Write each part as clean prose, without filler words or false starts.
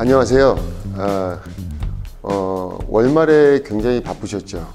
안녕하세요. 월말에 굉장히 바쁘셨죠.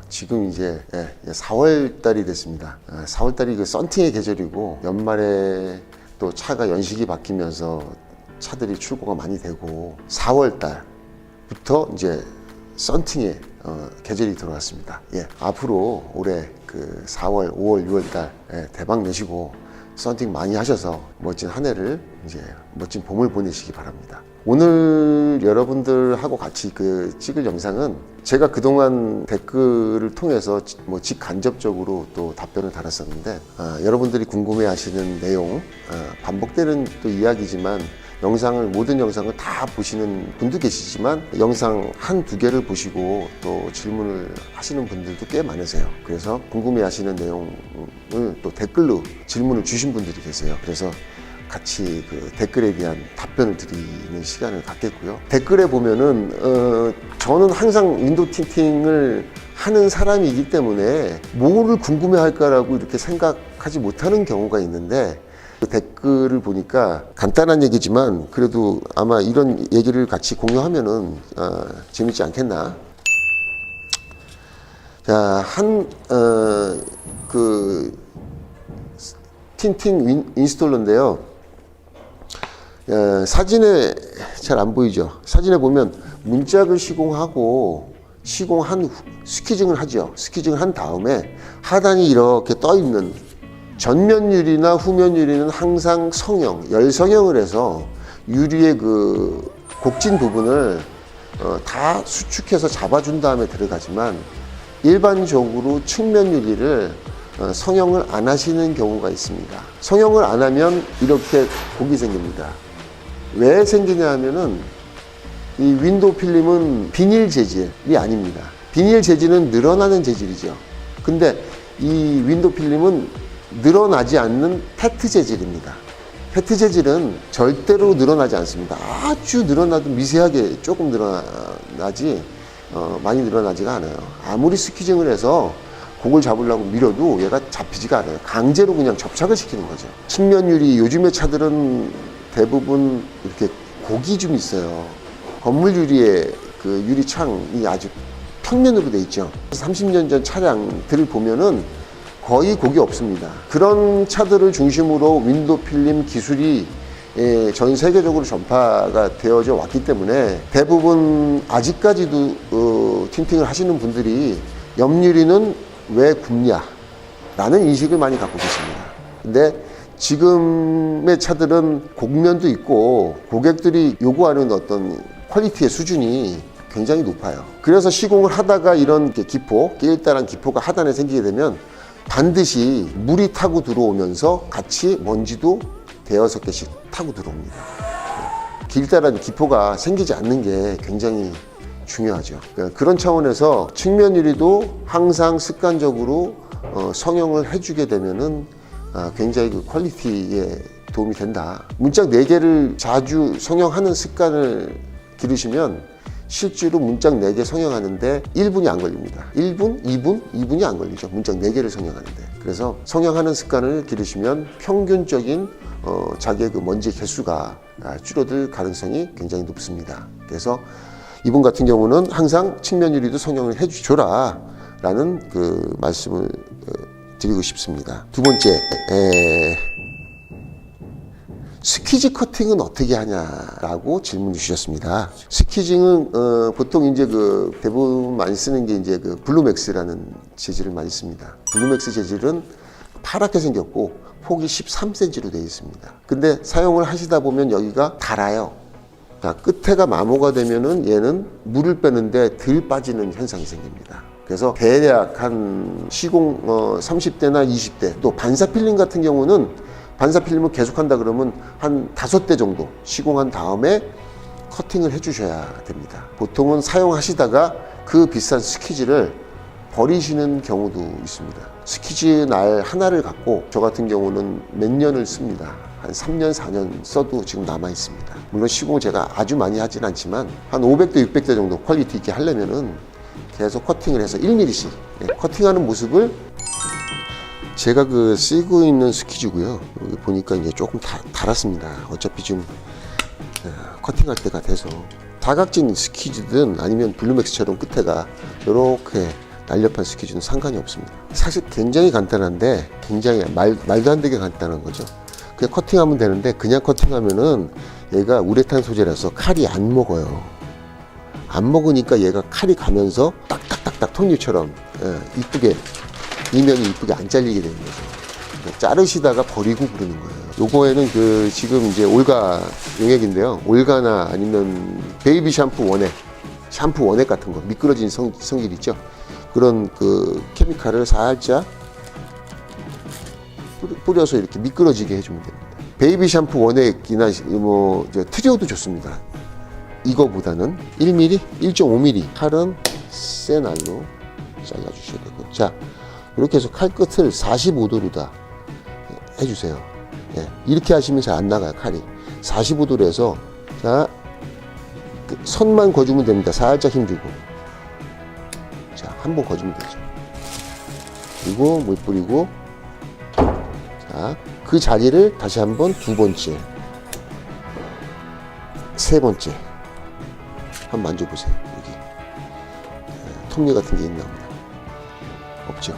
지금 이제 4월 달이 됐습니다. 4월 달이 그 썬팅의 계절이고 연말에 또 차가 연식이 바뀌면서 차들이 출고가 많이 되고 4월 달부터 이제 썬팅의 계절이 들어왔습니다. 앞으로 올해 그 4월, 5월, 6월 달 대박 내시고 썬팅 많이 하셔서 멋진 한 해를 이제 멋진 봄을 보내시기 바랍니다. 오늘 여러분들하고 같이 찍을 영상은 제가 그동안 댓글을 통해서 직간접적으로 또 답변을 달았었는데 여러분들이 궁금해 하시는 내용, 반복되는 또 이야기지만 모든 영상을 다 보시는 분도 계시지만 영상 한두 개를 보시고 또 질문을 하시는 분들도 꽤 많으세요. 그래서 궁금해 하시는 내용을 또 댓글로 질문을 주신 분들이 계세요. 그래서 같이 그 댓글에 대한 답변을 드리는 시간을 갖겠고요. 댓글에 보면은 저는 항상 윈도우 틴팅을 하는 사람이기 때문에 뭐를 궁금해 할까라고 이렇게 생각하지 못하는 경우가 있는데 그 댓글을 보니까 간단한 얘기지만 그래도 아마 이런 얘기를 같이 공유하면은 재밌지 않겠나. 자, 틴팅 인스톨러인데요. 사진에 잘 안 보이죠? 사진에 보면 문짝을 시공하고 시공한 후 스퀴징을 하죠. 스퀴징을 한 다음에 하단이 이렇게 떠 있는 전면 유리나 후면 유리는 항상 열성형을 해서 유리의 그 곡진 부분을 다 수축해서 잡아준 다음에 들어가지만 일반적으로 측면 유리를 성형을 안 하시는 경우가 있습니다. 성형을 안 하면 이렇게 곡이 생깁니다. 왜 생기냐 하면은 이 윈도우 필름은 비닐 재질이 아닙니다. 비닐 재질은 늘어나는 재질이죠. 근데 이 윈도우 필름은 늘어나지 않는 페트 재질입니다. 페트 재질은 절대로 늘어나지 않습니다. 아주 늘어나도 미세하게 조금 늘어나지 많이 늘어나지가 않아요. 아무리 스퀴징을 해서 곡을 잡으려고 밀어도 얘가 잡히지가 않아요. 강제로 그냥 접착을 시키는 거죠. 측면 유리, 요즘의 차들은 대부분 이렇게 곡이 좀 있어요. 건물 유리에 그 유리창이 아주 평면으로 돼 있죠. 30년 전 차량들을 보면은 거의 곡이 없습니다. 그런 차들을 중심으로 윈도우 필름 기술이 전 세계적으로 전파가 되어져 왔기 때문에 대부분 아직까지도 틴팅을 하시는 분들이 옆유리는 왜 굽냐 라는 인식을 많이 갖고 계십니다. 근데 지금의 차들은 곡면도 있고 고객들이 요구하는 어떤 퀄리티의 수준이 굉장히 높아요. 그래서 시공을 하다가 이런 끼일달한 기포가 하단에 생기게 되면 반드시 물이 타고 들어오면서 같이 먼지도 대여섯 개씩 타고 들어옵니다. 길다란 기포가 생기지 않는 게 굉장히 중요하죠. 그런 차원에서 측면 유리도 항상 습관적으로 성형을 해주게 되면은 굉장히 그 퀄리티에 도움이 된다. 문짝 4개를 자주 성형하는 습관을 기르시면 실제로 문짝 4개 성형하는데 1분이 안 걸립니다. 1분, 2분이 안 걸리죠. 문짝 4개를 성형하는데. 그래서 성형하는 습관을 기르시면 평균적인 자기의 그 먼지 개수가 줄어들 가능성이 굉장히 높습니다. 그래서 이분 같은 경우는 항상 측면 유리도 성형을 해주셔라 라는 그 말씀을 드리고 싶습니다. 두 번째, 스퀴즈 커팅은 어떻게 하냐라고 질문 주셨습니다. 스퀴징은 보통 이제 대부분 많이 쓰는 게 이제 블루맥스라는 재질을 많이 씁니다. 블루맥스 재질은 파랗게 생겼고 폭이 13cm로 되어 있습니다. 근데 사용을 하시다 보면 여기가 닳아요. 자, 끝에가 마모가 되면은 얘는 물을 빼는데 덜 빠지는 현상이 생깁니다. 그래서 대략 한 시공 30대나 20대 또 반사 필름 같은 경우는 반사 필름을 계속한다 그러면 한 5대 정도 시공한 다음에 커팅을 해주셔야 됩니다. 보통은 사용하시다가 그 비싼 스퀴즈를 버리시는 경우도 있습니다. 스퀴즈 날 하나를 갖고 저 같은 경우는 몇 년을 씁니다. 한 3년, 4년 써도 지금 남아 있습니다. 물론 시공을 제가 아주 많이 하진 않지만 한 500대, 600대 정도 퀄리티 있게 하려면은 계속 커팅을 해서 1mm씩 커팅하는 모습을 제가 쓰고 있는 스퀴즈고요. 여기 보니까 이제 조금 달았습니다. 어차피 좀 커팅할 때가 돼서 다각진 스퀴즈든 아니면 블루맥스처럼 끝에가 이렇게 날렵한 스퀴즈는 상관이 없습니다. 사실 굉장히 간단한데 굉장히 말도 안 되게 간단한 거죠. 그냥 커팅하면 되는데 그냥 커팅하면은 얘가 우레탄 소재라서 칼이 안 먹어요. 안 먹으니까 얘가 칼이 가면서 딱딱딱딱 톱니처럼 이쁘게 이면이 이쁘게 안 잘리게 되는 거죠. 자르시다가 버리고 그러는 거예요. 요거에는 그 지금 이제 올가 용액인데요. 올가나 아니면 베이비 샴푸 원액, 샴푸 원액 같은 거 미끄러진 성질 있죠. 그런 그 케미칼을 살짝 뿌려서 이렇게 미끄러지게 해주면 됩니다. 베이비 샴푸 원액이나 뭐 트리오도 좋습니다. 이거보다는 1mm, 1.5mm 칼은 센 알로 잘라주셔야 되고, 자 이렇게 해서 칼 끝을 45도로 다 해주세요. 예, 이렇게 하시면 잘 안 나가요. 칼이 45도로 해서 자 선만 거주면 됩니다. 살짝 힘주고, 자 한 번 거주면 되죠. 그리고 물 뿌리고, 자 그 자리를 다시 한번 두 번째, 세 번째 한번 만져보세요. 여기 톱니 같은 게 있나 없나? 없죠.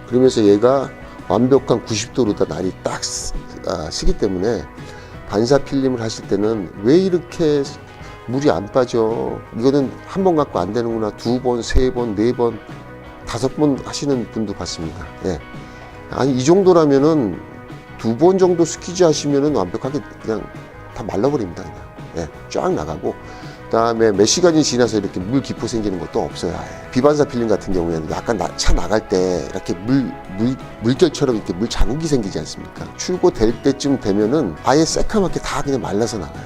그러면서 얘가 완벽한 90도로 다 날이 딱 쓰기 때문에 반사 필름을 하실 때는 왜 이렇게 물이 안 빠져? 이거는 한 번 갖고 안 되는구나. 두 번, 세 번, 네 번, 다섯 번 하시는 분도 봤습니다. 예. 아니 이 정도라면은 두 번 정도 스퀴즈 하시면은 완벽하게 그냥 다 말라버립니다. 그냥 예, 쫙 나가고, 그다음에 몇 시간이 지나서 이렇게 물 기포 생기는 것도 없어요. 아예. 비반사 필름 같은 경우에는 약간 차 나갈 때 이렇게 물결처럼 이렇게 물 자국이 생기지 않습니까? 출고될 때쯤 되면은 아예 새카맣게 다 그냥 말라서 나가요.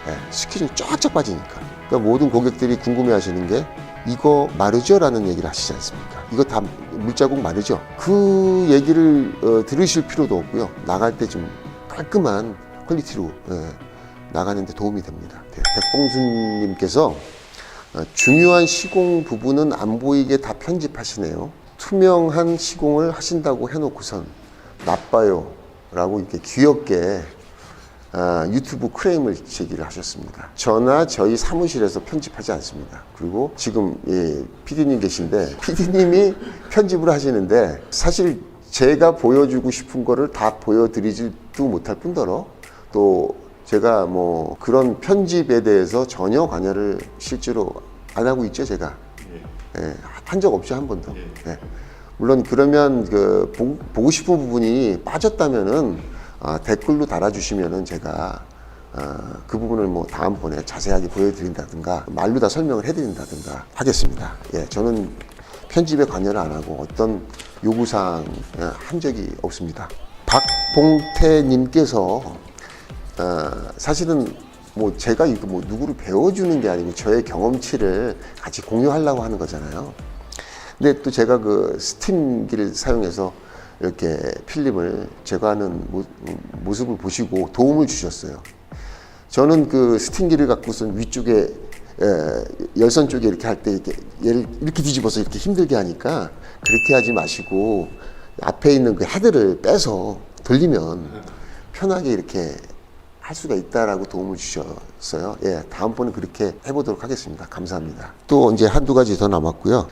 예, 스퀴즈는 쫙쫙 빠지니까. 그러니까 모든 고객들이 궁금해하시는 게 이거 마르죠? 라는 얘기를 하시지 않습니까? 이거 다 물자국 마르죠? 그 얘기를 들으실 필요도 없고요. 나갈 때 좀 깔끔한 퀄리티로 나가는 데 도움이 됩니다. 백봉순님께서 중요한 시공 부분은 안 보이게 다 편집하시네요. 투명한 시공을 하신다고 해놓고선 나빠요 라고 이렇게 귀엽게 유튜브 크레임을 제기를 하셨습니다. 저나 저희 사무실에서 편집하지 않습니다. 그리고 지금 PD님 계신데 PD님이 편집을 하시는데 사실 제가 보여주고 싶은 거를 다 보여드리지도 못할 뿐더러 또 제가 뭐 그런 편집에 대해서 전혀 관여를 실제로 안 하고 있죠. 제가 한 적 없죠. 한 번도. 물론 그러면 그 보고 싶은 부분이 빠졌다면은 댓글로 달아주시면은 제가 그 부분을 뭐 다음번에 자세하게 보여드린다든가 말로 다 설명을 해드린다든가 하겠습니다. 예, 저는 편집에 관여를 안 하고 어떤 요구사항 한 적이 없습니다. 박봉태님께서 사실은 뭐 제가 이거 뭐 누구를 배워주는 게 아니고 저의 경험치를 같이 공유하려고 하는 거잖아요. 근데 또 제가 그 스팀기를 사용해서 이렇게 필름을 제거하는 모습을 보시고 도움을 주셨어요. 저는 그 스팀기를 갖고선 위쪽에 열선 쪽에 이렇게 할 때 얘를 이렇게 뒤집어서 이렇게 힘들게 하니까 그렇게 하지 마시고 앞에 있는 그 헤드를 빼서 돌리면 편하게 이렇게 할 수가 있다라고 도움을 주셨어요. 예, 다음번에 그렇게 해보도록 하겠습니다. 감사합니다. 또 이제 한두 가지 더 남았고요.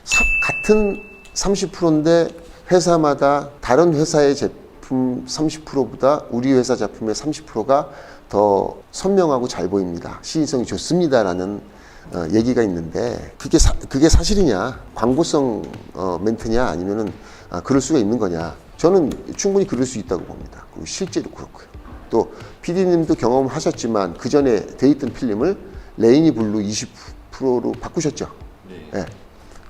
같은 30%인데 회사마다 다른 회사의 제품 30%보다 우리 회사 제품의 30%가 더 선명하고 잘 보입니다. 시인성이 좋습니다라는 얘기가 있는데 그게 사실이냐, 광고성 멘트냐, 아니면은 그럴 수가 있는 거냐? 저는 충분히 그럴 수 있다고 봅니다. 그리고 실제로 그렇고요. 또 PD님도 경험하셨지만 그 전에 돼 있던 필름을 레이니 블루 20%로 바꾸셨죠. 네.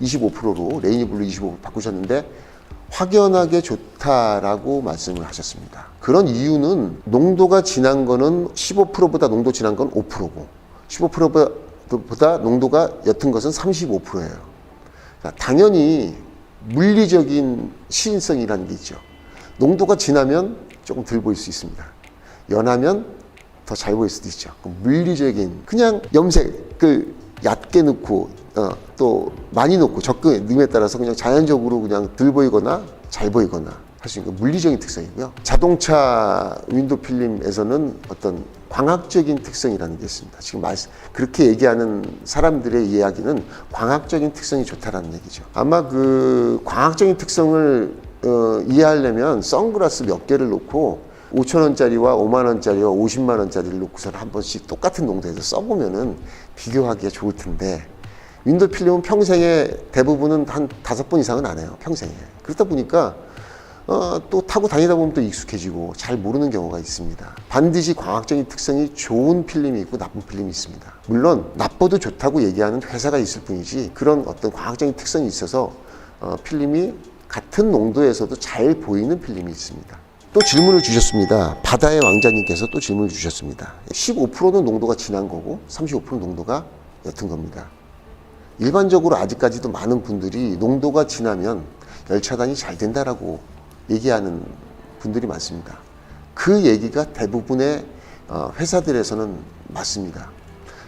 25%로 레이니 블루 25% 바꾸셨는데 확연하게 좋다라고 말씀을 하셨습니다. 그런 이유는 농도가 진한 거는 15%보다 농도 진한 건 5%고 15%보다 농도가 옅은 것은 35%예요. 당연히 물리적인 시인성이라는 게 있죠. 농도가 진하면 조금 덜 보일 수 있습니다. 연하면 더 잘 보일 수도 있죠. 물리적인 그냥 염색을 얕게 넣고 또 많이 넣고 적게 넣음에 따라서 그냥 자연적으로 그냥 덜 보이거나 잘 보이거나 할 수 있는 물리적인 특성이고요. 자동차 윈도 필름에서는 어떤 광학적인 특성이라는 게 있습니다. 지금 그렇게 얘기하는 사람들의 이야기는 광학적인 특성이 좋다라는 얘기죠. 아마 그 광학적인 특성을 이해하려면 선글라스 몇 개를 놓고 5,000원짜리와 5만원짜리와 50만원짜리를 놓고서 한 번씩 똑같은 농도에서 써보면은 비교하기가 좋을 텐데, 윈도 필름은 평생에 대부분은 한 5번 이상은 안 해요. 평생에. 그렇다 보니까 또 타고 다니다 보면 또 익숙해지고 잘 모르는 경우가 있습니다. 반드시 광학적인 특성이 좋은 필름이 있고 나쁜 필름이 있습니다. 물론 나빠도 좋다고 얘기하는 회사가 있을 뿐이지, 그런 어떤 광학적인 특성이 있어서 필름이 같은 농도에서도 잘 보이는 필름이 있습니다. 또 질문을 주셨습니다. 바다의 왕자님께서 또 질문을 주셨습니다. 15%는 농도가 진한 거고 35% 농도가 옅은 겁니다. 일반적으로 아직까지도 많은 분들이 농도가 진하면 열차단이 잘 된다라고 얘기하는 분들이 많습니다. 그 얘기가 대부분의 회사들에서는 맞습니다.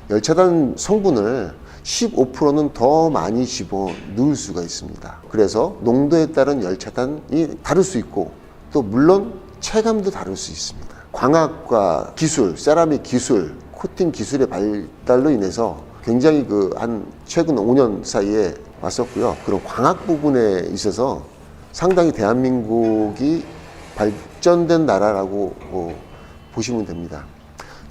열차단 성분을 15%는 더 많이 집어 넣을 수가 있습니다. 그래서 농도에 따른 열차단이 다를 수 있고, 또 물론 체감도 다를 수 있습니다. 광학과 기술, 세라믹 기술, 코팅 기술의 발달로 인해서 굉장히 한 최근 5년 사이에 왔었고요. 그런 광학 부분에 있어서 상당히 대한민국이 발전된 나라라고 보시면 됩니다.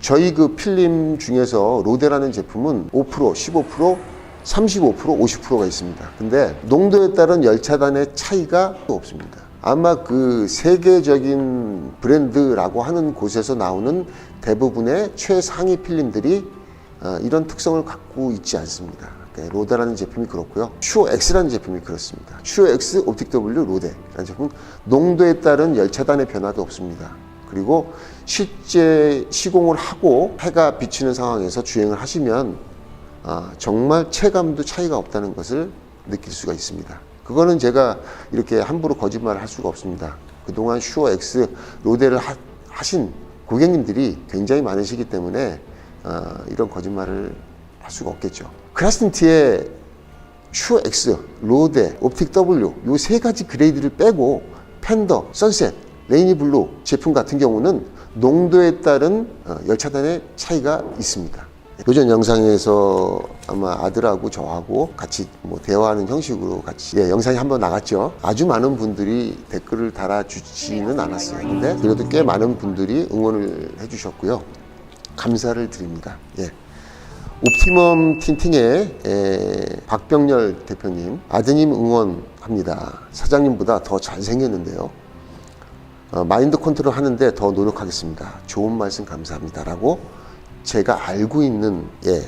저희 그 필름 중에서 로데라는 제품은 5%, 15%, 35%, 50%가 있습니다. 근데 농도에 따른 열차단의 차이가 없습니다. 아마 그 세계적인 브랜드라고 하는 곳에서 나오는 대부분의 최상위 필름들이 이런 특성을 갖고 있지 않습니다. 로데라는 제품이 그렇고요. 슈어X라는 제품이 그렇습니다. 슈어X 옵틱 W 로데라는 제품은 농도에 따른 열차단의 변화도 없습니다. 그리고 실제 시공을 하고 해가 비치는 상황에서 주행을 하시면 정말 체감도 차이가 없다는 것을 느낄 수가 있습니다. 그거는 제가 이렇게 함부로 거짓말을 할 수가 없습니다. 그동안 슈어X 로데를 하신 고객님들이 굉장히 많으시기 때문에 이런 거짓말을 할 수가 없겠죠. 크라스틴티의 슈어X, 로데, 옵틱 W 요 세 가지 그레이드를 빼고 팬더, 선셋, 레이니 블루 제품 같은 경우는 농도에 따른 열차단의 차이가 있습니다. 요전 영상에서 아마 아들하고 저하고 같이 대화하는 형식으로 같이 영상이 한번 나갔죠. 아주 많은 분들이 댓글을 달아주지는 않았어요. 근데 그래도 꽤 많은 분들이 응원을 해주셨고요. 감사를 드립니다. 옵티멈 틴팅의 박병렬 대표님, 아드님 응원합니다. 사장님보다 더 잘생겼는데요. 마인드 컨트롤 하는데 더 노력하겠습니다. 좋은 말씀 감사합니다. 라고 제가 알고 있는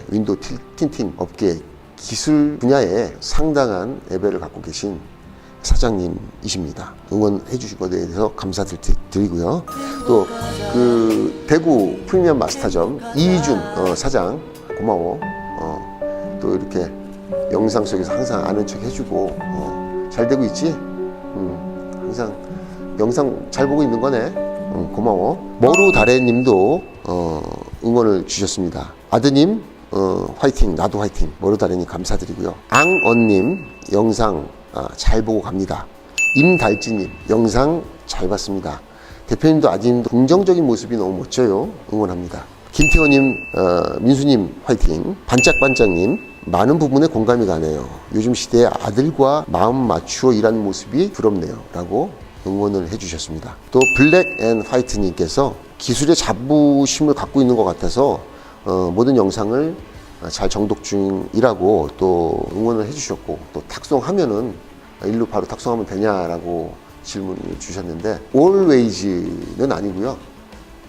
윈도우 틴팅 업계 기술 분야에 상당한 레벨을 갖고 계신 사장님이십니다. 응원해 주신 것에 대해서 감사드리고요. 또 그 대구 프리미엄 마스터점 이희준 사장 고마워. 또 이렇게 영상 속에서 항상 아는 척 해주고 잘 되고 있지? 항상 영상 잘 보고 있는 거네. 고마워. 머루다래님도 응원을 주셨습니다. 아드님 화이팅, 나도 화이팅. 머루다래님 감사드리고요. 앙언님 영상 잘 보고 갑니다. 임달지님 영상 잘 봤습니다. 대표님도 아드님도 긍정적인 모습이 너무 멋져요. 응원합니다. 김태호님, 민수님 화이팅. 반짝반짝님 많은 부분에 공감이 가네요. 요즘 시대에 아들과 마음 맞추어 일하는 모습이 부럽네요. 라고 응원을 해주셨습니다. 또 블랙 앤 화이트님께서 기술의 자부심을 갖고 있는 것 같아서 모든 영상을 잘 정독 중이라고 또 응원을 해주셨고, 또 탁송하면은 일로 바로 탁송하면 되냐라고 질문을 주셨는데, always는 아니고요.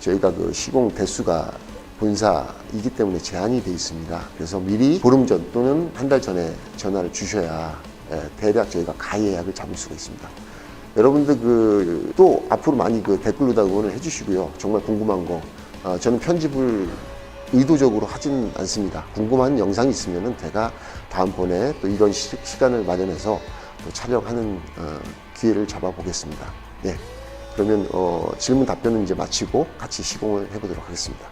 저희가 그 시공 대수가 본사이기 때문에 제한이 되어 있습니다. 그래서 미리 보름 전 또는 한 달 전에 전화를 주셔야 대략 저희가 가히 예약을 잡을 수가 있습니다. 여러분들 또 앞으로 많이 댓글로다 응원을 해주시고요. 정말 궁금한 거 저는 편집을 의도적으로 하진 않습니다. 궁금한 영상이 있으면은 제가 다음번에 또 이런 시간을 마련해서 또 촬영하는 기회를 잡아보겠습니다. 그러면 질문 답변은 이제 마치고 같이 시공을 해보도록 하겠습니다.